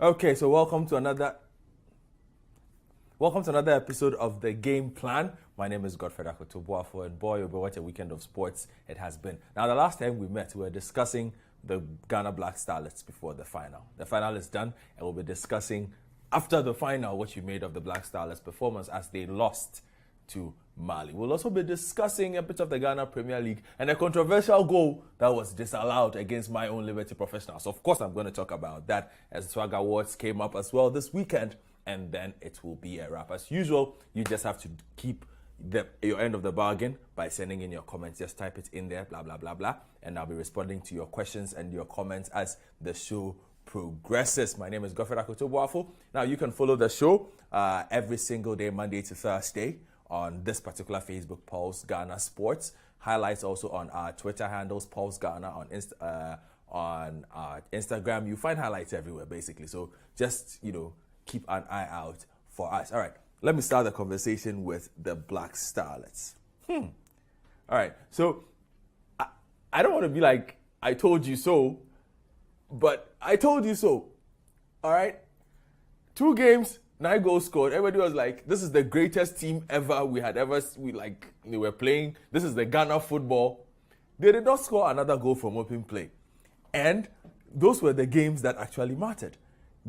Okay, so welcome to another episode of the Game Plan. My name is Godfrey Akotobuafo, and boy, oh boy, what a weekend of sports it has been. Now, the last time we met, we were discussing the Ghana Black Starlets before the final. The final is done, and we'll be discussing after the final what you made of the Black Starlets' performance as they lost to Mali. We'll also be discussing a bit of the Ghana Premier League and a controversial goal that was disallowed against my own Liberty Professionals. Of course, I'm going to talk about that as Swag Awards came up as well this weekend, and then it will be a wrap. As usual, you just have to keep your end of the bargain by sending in your comments. Just type it in there, blah, blah, blah, blah, and I'll be responding to your questions and your comments as the show progresses. My name is Godfrey Akotobuafo. Now, you can follow the show every single day, Monday to Thursday, on this particular Facebook, Pulse Ghana Sports. Highlights also on our Twitter handles, Pulse Ghana, on Instagram. You find highlights everywhere, basically. So just, keep an eye out for us. All right, let me start the conversation with the Black Starlets. All right, so I don't want to be like, I told you so, but I told you so. All right, 2 games, 9 goals scored. Everybody was like, this is the greatest team ever they were playing. This is the Ghana football. They did not score another goal from open play. And those were the games that actually mattered.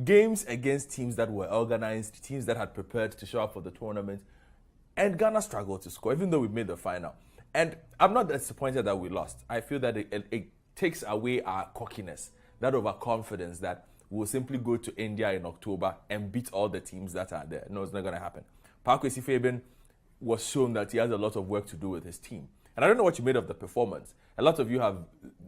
Games against teams that were organized, teams that had prepared to show up for the tournament. And Ghana struggled to score, even though we made the final. And I'm not disappointed that we lost. I feel that it takes away our cockiness, that overconfidence that we'll simply go to India in October and beat all the teams that are there. No, it's not going to happen. Pakwesi Fabian was shown that he has a lot of work to do with his team. And I don't know what you made of the performance. A lot of you have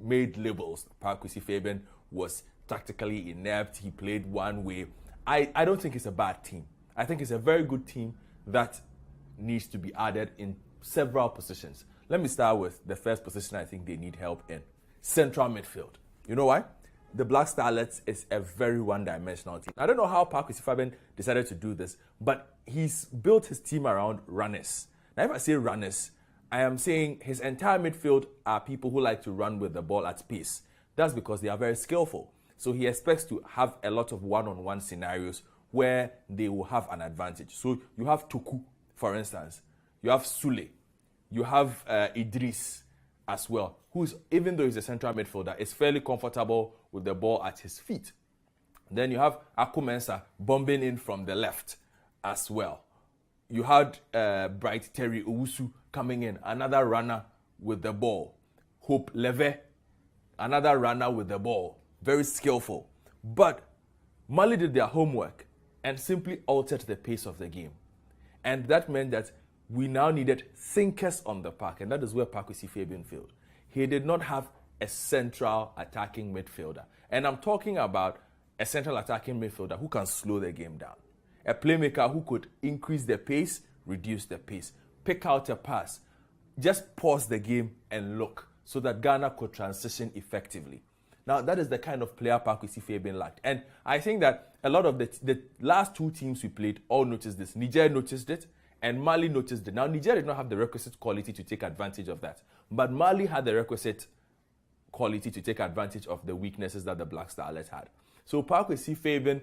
made labels. Pakwesi Fabian was tactically inept. He played one way. I don't think it's a bad team. I think it's a very good team that needs to be added in several positions. Let me start with the first position I think they need help in. Central midfield. You know why? The Black Starlets is a very one-dimensional team. I don't know how Pakwesi Fabian decided to do this, but he's built his team around runners. Now, if I say runners, I am saying his entire midfield are people who like to run with the ball at pace. That's because they are very skillful. So he expects to have a lot of one-on-one scenarios where they will have an advantage. So you have Tuku, for instance. You have Sule. You have Idris as well, who's, even though he's a central midfielder, is fairly comfortable with the ball at his feet. Then you have Akumensa bombing in from the left as well. You had Bright Terry Owusu coming in, another runner with the ball. Hope Leve, another runner with the ball. Very skillful. But Mali did their homework and simply altered the pace of the game. And that meant that we now needed thinkers on the park, and that is where Pakwesi Fabian failed. He did not have a central attacking midfielder. And I'm talking about a central attacking midfielder who can slow the game down. A playmaker who could increase the pace, reduce the pace, pick out a pass, just pause the game and look so that Ghana could transition effectively. Now, that is the kind of player Pakwesi Fabian lacked. And I think that a lot of the last 2 teams we played all noticed this. Niger noticed it, and Mali noticed it. Now, Niger did not have the requisite quality to take advantage of that. But Mali had the requisite quality to take advantage of the weaknesses that the Black Starlets had. So Pakwesi Fabian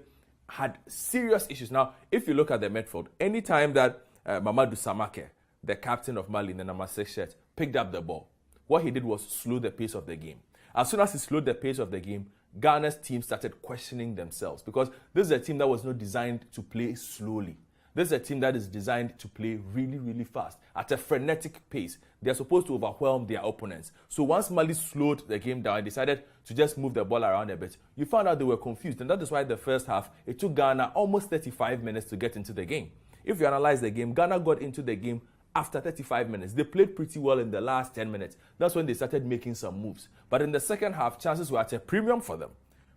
had serious issues. Now, if you look at the midfield, anytime that Mamadou Samake, the captain of Mali in the number 6 shirt, picked up the ball, what he did was slow the pace of the game. As soon as he slowed the pace of the game, Ghana's team started questioning themselves, because this is a team that was not designed to play slowly. This is a team that is designed to play really, really fast, at a frenetic pace. They are supposed to overwhelm their opponents. So once Mali slowed the game down and decided to just move the ball around a bit, you found out they were confused. And that is why the first half, it took Ghana almost 35 minutes to get into the game. If you analyze the game, Ghana got into the game after 35 minutes. They played pretty well in the last 10 minutes. That's when they started making some moves. But in the second half, chances were at a premium for them.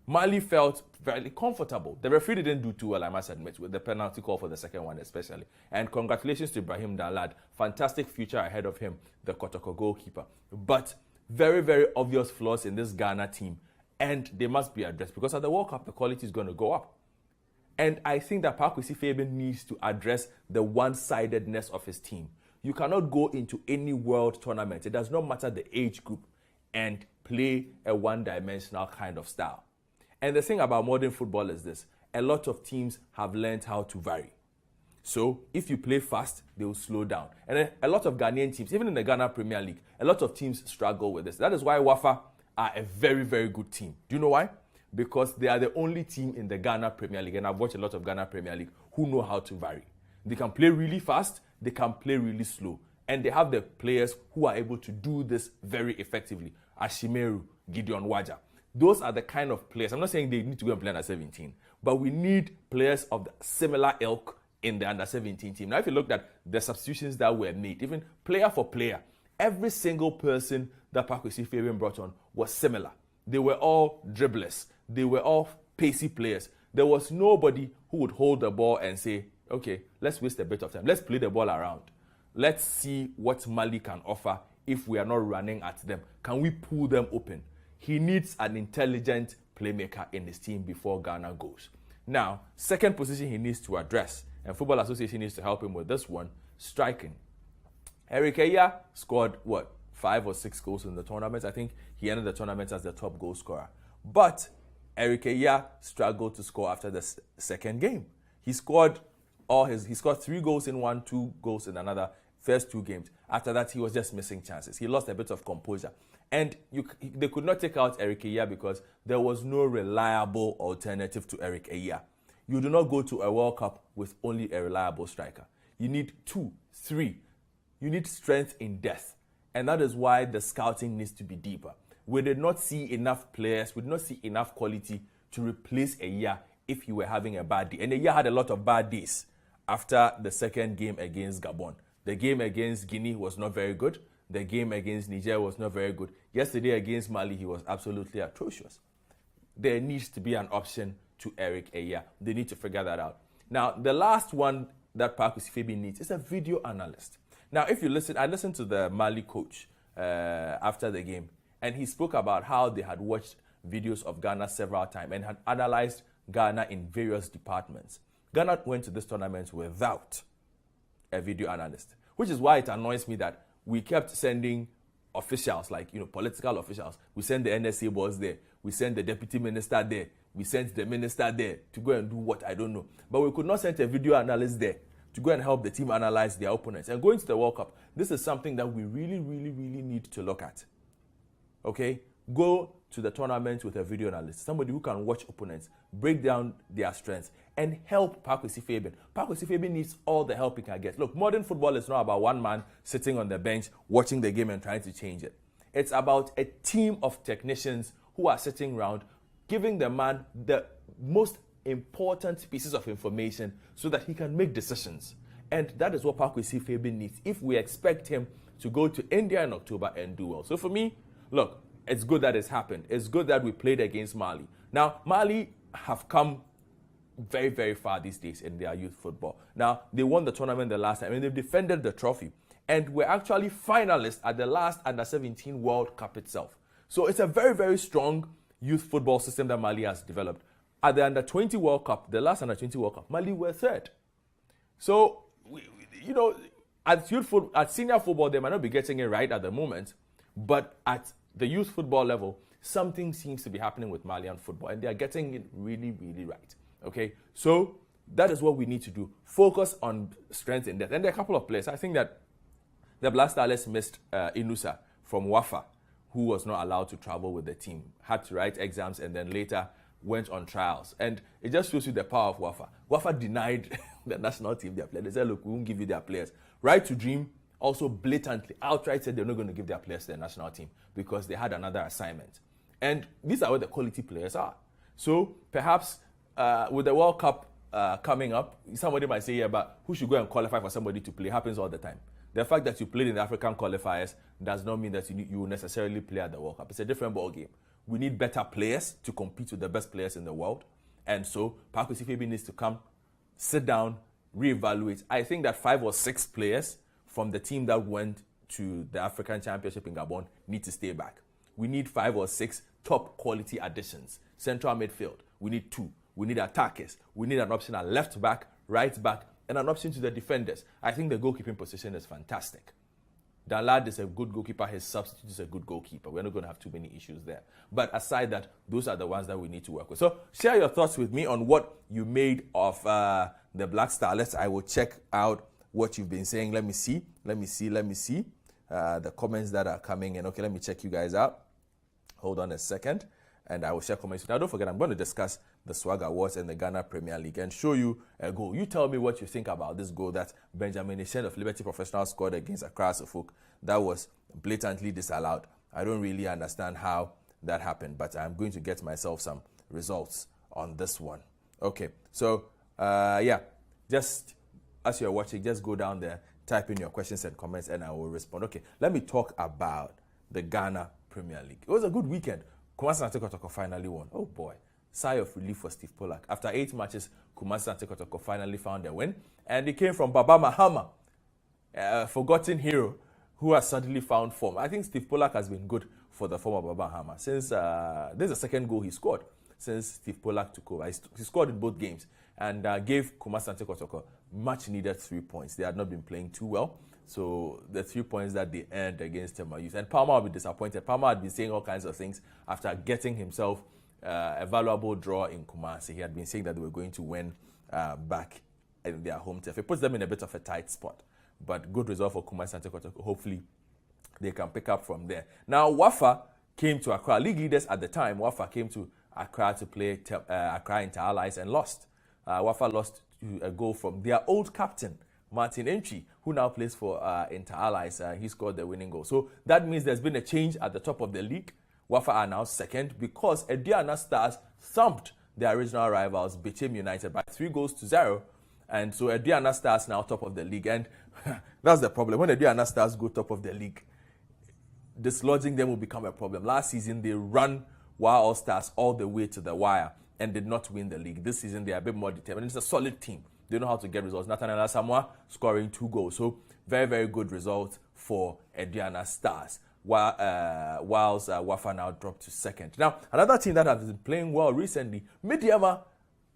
Mali felt very comfortable. The referee didn't do too well, I must admit, with the penalty call for the second one especially. And congratulations to Ibrahim Dalad. Fantastic future ahead of him, the Kotoko goalkeeper. But very, very obvious flaws in this Ghana team. And they must be addressed, because at the World Cup, the quality is going to go up. And I think that Pakwesi Fabian needs to address the one-sidedness of his team. You cannot go into any world tournament, it does not matter the age group, and play a one-dimensional kind of style. And the thing about modern football is this: a lot of teams have learned how to vary. So if you play fast, they will slow down. And then a lot of Ghanaian teams, even in the Ghana Premier League, a lot of teams struggle with this. That is why Wafa are a very, very good team. Do you know why? Because they are the only team in the Ghana Premier League, and I've watched a lot of Ghana Premier League, who know how to vary. They can play really fast, they can play really slow. And they have the players who are able to do this very effectively. Ashimeru, Gideon Waja. Those are the kind of players. I'm not saying they need to go and play under 17, but we need players of the similar ilk in the under 17 team. Now, if you looked at the substitutions that were made, even player for player, every single person that Pakwesi Fabian brought on was similar. They were all dribblers. They were all pacey players. There was nobody who would hold the ball and say, okay, let's waste a bit of time. Let's play the ball around. Let's see what Mali can offer if we are not running at them. Can we pull them open? He needs an intelligent playmaker in his team before Ghana goes. Now, second position he needs to address, and Football Association needs to help him with this one, striking. Eric Eya scored, 5 or 6 goals in the tournament. I think he ended the tournament as the top goal scorer. But Eric Eya struggled to score after the second game. He scored 3 goals in one, 2 goals in another, first 2 games. After that, he was just missing chances. He lost a bit of composure. And they could not take out Eric Eya because there was no reliable alternative to Eric Eya. You do not go to a World Cup with only a reliable striker. You need 2, 3. You need strength in depth. And that is why the scouting needs to be deeper. We did not see enough players, we did not see enough quality to replace Eya if you were having a bad day. And Eya had a lot of bad days after the second game against Gabon. The game against Guinea was not very good. The game against Niger was not very good. Yesterday against Mali, he was absolutely atrocious. There needs to be an option to Eric Eya. They need to figure that out. Now, the last one that Pakwesi Fabian needs is a video analyst. Now, if you listen, I listened to the Mali coach after the game, and he spoke about how they had watched videos of Ghana several times and had analyzed Ghana in various departments. Ghana went to this tournament without a video analyst, which is why it annoys me that we kept sending officials, like, political officials. We send the NSA boss there. We send the deputy minister there. We sent the minister there to go and do what, I don't know. But we could not send a video analyst there to go and help the team analyze their opponents. And going to the World Cup, this is something that we really, really, really need to look at. Okay? Go to the tournament with a video analyst, somebody who can watch opponents, break down their strengths, and help Pakwesi Fabian. Pakwesi Fabian needs all the help he can get. Look, modern football is not about one man sitting on the bench, watching the game and trying to change it. It's about a team of technicians who are sitting around, giving the man the most important pieces of information so that he can make decisions. And that is what Pakwesi Fabian needs if we expect him to go to India in October and do well. So for me, look, it's good that it's happened. It's good that we played against Mali. Now, Mali have come very, very far these days in their youth football. Now, they won the tournament the last time and they've defended the trophy. And we're actually finalists at the last Under-17 World Cup itself. So it's a very, very strong youth football system that Mali has developed. At the Under-20 World Cup, the last Under-20 World Cup, Mali were third. So, at senior football, they might not be getting it right at the moment, but at the youth football level, something seems to be happening with Malian football, and they are getting it really, really right. Okay, so that is what we need to do. Focus on strength in depth. And there are a couple of players. I think that the Black Starlets missed Inusa from Wafa, who was not allowed to travel with the team, had to write exams, and then later went on trials. And it just shows you the power of Wafa. Wafa denied the national team their players. They said, look, we won't give you their players. Right to Dream also blatantly, outright said they're not going to give their players to the national team because they had another assignment. And these are where the quality players are. So perhaps with the World Cup coming up, somebody might say, yeah, but who should go and qualify for somebody to play? Happens all the time. The fact that you played in the African qualifiers does not mean that you will necessarily play at the World Cup. It's a different ball game. We need better players to compete with the best players in the world. And so Pakwesi Fabian needs to come, sit down, reevaluate. I think that 5 or 6 players from the team that went to the African Championship in Gabon need to stay back. We need 5 or 6 top quality additions. Central midfield, we need 2. We need attackers. We need an option at left back, right back, and an option to the defenders. I think the goalkeeping position is fantastic. Dalad is a good goalkeeper. His substitute is a good goalkeeper. We're not going to have too many issues there. But aside that, those are the ones that we need to work with. So share your thoughts with me on what you made of the Black Starlets. I will check out what you've been saying. Let me see. The comments that are coming in. Okay, let me check you guys out. Hold on a second. And I will share comments. Now, don't forget, I'm going to discuss the Swag Awards and the Ghana Premier League and show you a goal. You tell me what you think about this goal that Benjamin Essien of Liberty Professional scored against Accra Suffolk. That was blatantly disallowed. I don't really understand how that happened, but I'm going to get myself some results on this one. Okay, so, just as you're watching, just go down there, type in your questions and comments, and I will respond. Okay, let me talk about the Ghana Premier League. It was a good weekend. Kumasi and Tekotoko finally won. Oh boy. Sigh of relief for Steve Pollack. After 8 matches, Kumasi and Tekotoko finally found a win. And it came from Baba Mahama, a forgotten hero who has suddenly found form. I think Steve Pollack has been good for the former Baba Mahama. Since this is the second goal he scored since Steve Pollack took over. He scored in both games and gave Kumasi and Tekotoko much needed 3 points. They had not been playing too well. So the 3 points that they earned against Tema Youth. And Palmer will be disappointed. Palmer had been saying all kinds of things after getting himself a valuable draw in Kumasi. He had been saying that they were going to win back in their home turf. It puts them in a bit of a tight spot. But good result for Kumasi and Tekotoko. Hopefully they can pick up from there. Now Wafa came to Accra. League leaders at the time, Wafa came to Accra to play Accra Inter Allies and lost. Wafa lost to a goal from their old captain, Martin Entry, who now plays for Inter Allies. He scored the winning goal. So that means there's been a change at the top of the league. Wafa are now second because Aduana Stars thumped their original rivals, Bechem United, by 3-0. And so Aduana Stars now top of the league. And that's the problem. When Aduana Stars go top of the league, dislodging them will become a problem. Last season, they ran Wild All Stars all the way to the wire and did not win the league. This season, they are a bit more determined. It's a solid team. They know how to get results. Nathaniel Asamoah scoring 2 goals. So very, very good result for Aduana Stars. Whilst Wafa now dropped to second. Now, another team that has been playing well recently, Midiama,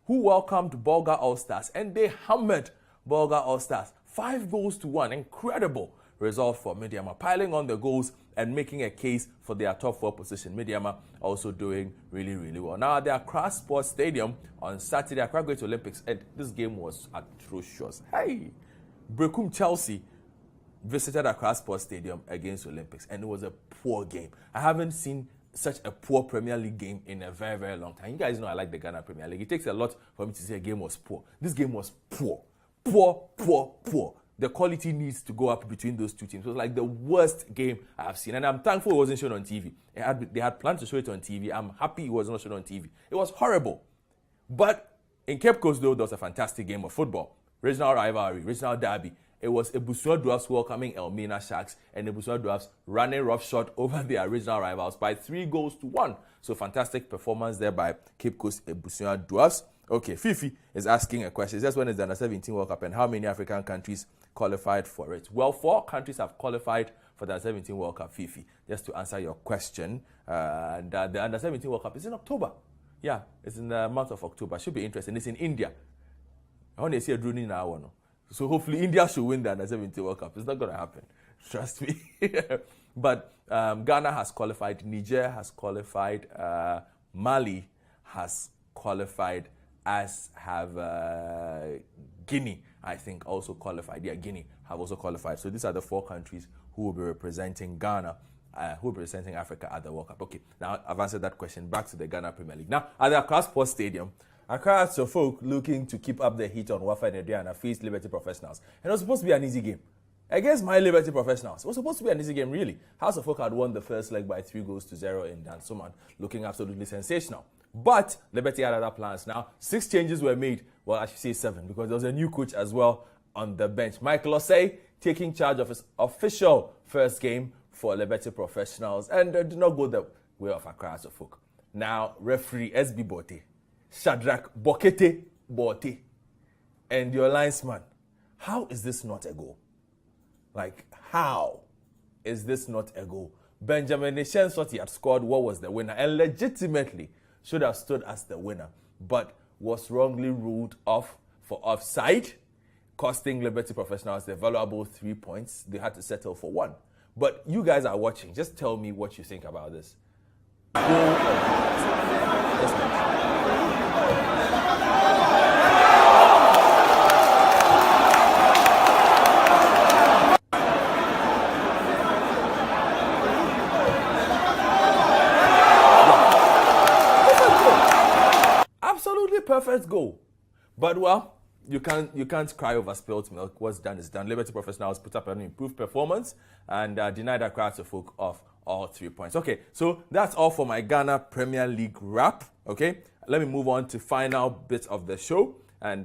who welcomed Bolga All Stars, and they hammered Bolga All Stars 5-1. Incredible result for Midiama, piling on the goals and making a case for their top 4 position. Midiama also doing really, really well. Now, at the Accra Sports Stadium on Saturday, Accra Great Olympics, and this game was atrocious. Hey, Brekum Chelsea visited Accra Sports Stadium against Olympics, and it was a poor game. I haven't seen such a poor Premier League game in a very, very long time. You guys know I like the Ghana Premier League. It takes a lot for me to say a game was poor. This game was poor. Poor. The quality needs to go up between those two teams. It was like the worst game I have seen. And I'm thankful it wasn't shown on TV. They had planned to show it on TV. I'm happy it was not shown on TV. It was horrible. But in Cape Coast, though, there was a fantastic game of football. Regional rivalry, regional derby. It was Ebusua Dwarfs welcoming Elmina Sharks and Ebusua Dwarfs running roughshod over their regional rivals by 3-1. So fantastic performance there by Cape Coast Ebusua Dwarfs. Okay, Fifi is asking a question. Just when is the Under-17 World Cup and how many African countries qualified for it? Well, 4 countries have qualified for the Under-17 World Cup, Fifi. Just to answer your question, the Under-17 World Cup is in October. Yeah, it's in the month of October. Should be interesting. It's in India. I want to see a drone now. So hopefully India should win the Under-17 World Cup. It's not going to happen. Trust me. But Ghana has qualified. Niger has qualified. Mali has qualified, as have Guinea, I think, also qualified. Yeah, Guinea have also qualified. So these are the 4 countries who will be representing Ghana, who will be representing Africa at the World Cup. Okay, now I've answered that question. Back to the Ghana Premier League. Now, at the Accra Sports Stadium, Accra Suffolk looking to keep up the heat on Wafa and Aduana faced Liberty Professionals. And it was supposed to be an easy game. Against my Liberty Professionals. It was supposed to be an easy game, really. House of Folk had won the first leg by 3-0 in Dansoman, looking absolutely sensational. But Liberty had other plans. Now, 6 changes were made. Well, I should say 7, because there was a new coach as well on the bench. Mike Lossay taking charge of his official first game for Liberty Professionals, and did not go the way of Accra Suffolk. Now, referee SB Bote, Shadrach Bokete Bote, and your linesman. How is this not a goal? Like, how is this not a goal? Benjamin Essien thought he had scored what was the winner and legitimately should have stood as the winner, but was wrongly ruled off for offside, costing Liberty Professionals the valuable 3 points. They had to settle for 1. But you guys are watching. Just tell me what you think about this. Goal or not? Just absolutely perfect goal. But well, you can't cry over spilt milk. What's done is done. Liberty Professionals put up an improved performance and denied Accra to folk of all 3 points. Okay, so that's all for my Ghana Premier League wrap. Okay, let me move on to final bit of the show and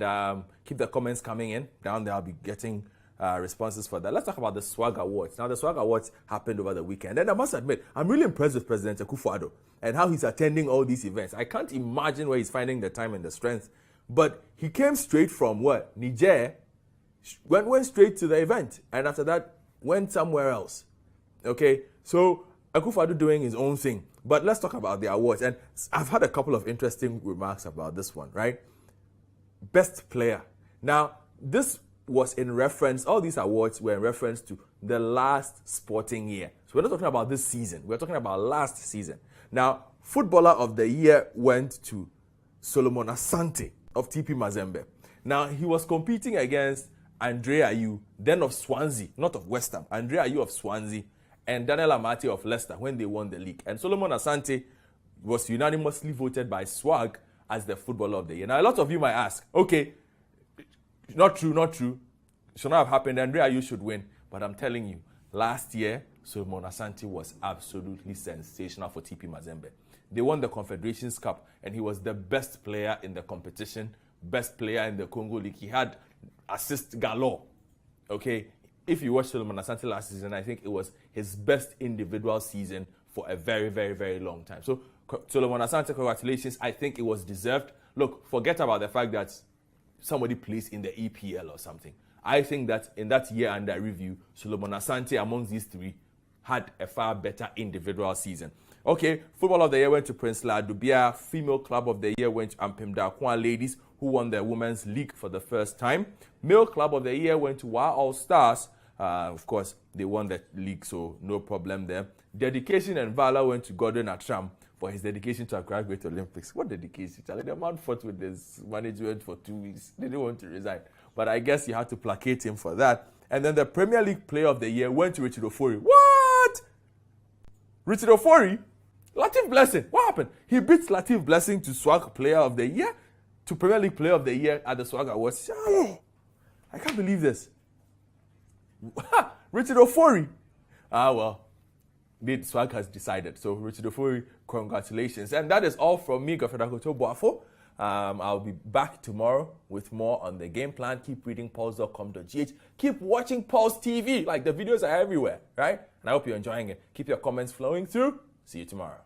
keep the comments coming in. Down there, I'll be getting responses for that. Let's talk about the Swag Awards. Now, the Swag Awards happened over the weekend. And I must admit, I'm really impressed with President Akufo-Addo and how he's attending all these events. I can't imagine where he's finding the time and the strength. But he came straight from what? Niger, went straight to the event. And after that, went somewhere else. Okay? So, Akufo-Addo doing his own thing. But let's talk about the awards. And I've had a couple of interesting remarks about this one, right? Best player. Now, this was in reference, all these awards were in reference to the last sporting year. So we're not talking about this season. We're talking about last season. Now, Footballer of the Year went to Solomon Asante of TP Mazembe. Now, he was competing against Andre Ayew, then of Swansea, not of West Ham, Andre Ayew of Swansea, and Daniel Amati of Leicester when they won the league. And Solomon Asante was unanimously voted by Swag as the Footballer of the Year. Now, a lot of you might ask, okay, not true. Should not have happened. Andre Ayew should win. But I'm telling you, last year, Solomon Asante was absolutely sensational for TP Mazembe. They won the Confederations Cup, and he was the best player in the competition, best player in the Congo League. He had assist galore. Okay, if you watched Solomon Asante last season, I think it was his best individual season for a very, very, very long time. So, Solomon Asante, congratulations. I think it was deserved. Look, forget about the fact that somebody plays in the EPL or something. I think that in that year under review, Solomon Asante amongst these three had a far better individual season. Okay, Footballer of the Year went to Prince Ladubia. Female Club of the Year went to Ampim Kwan Ladies, who won the Women's League for the first time. Male Club of the Year went to WA All Stars. Of course, they won the league, so no problem there. Dedication and Valor went to Gordon Atram for his dedication to Accra Great Olympics. What dedication? The man fought with his management for 2 weeks. They didn't want to resign. But I guess you had to placate him for that. And then the Premier League Player of the Year went to Richard Ofori. What? Richard Ofori? Latif Blessing. What happened? He beat Latif Blessing to Swag Player of the Year, to Premier League Player of the Year at the Swag Awards. I can't believe this. Richard Ofori. Well, the Swag has decided. So, Richard Ofori, congratulations. And that is all from me, Godfrey Boafo. I'll be back tomorrow with more on the game plan. Keep reading pulse.com.gh. Keep watching Pulse TV. Like, the videos are everywhere, right? And I hope you're enjoying it. Keep your comments flowing through. See you tomorrow.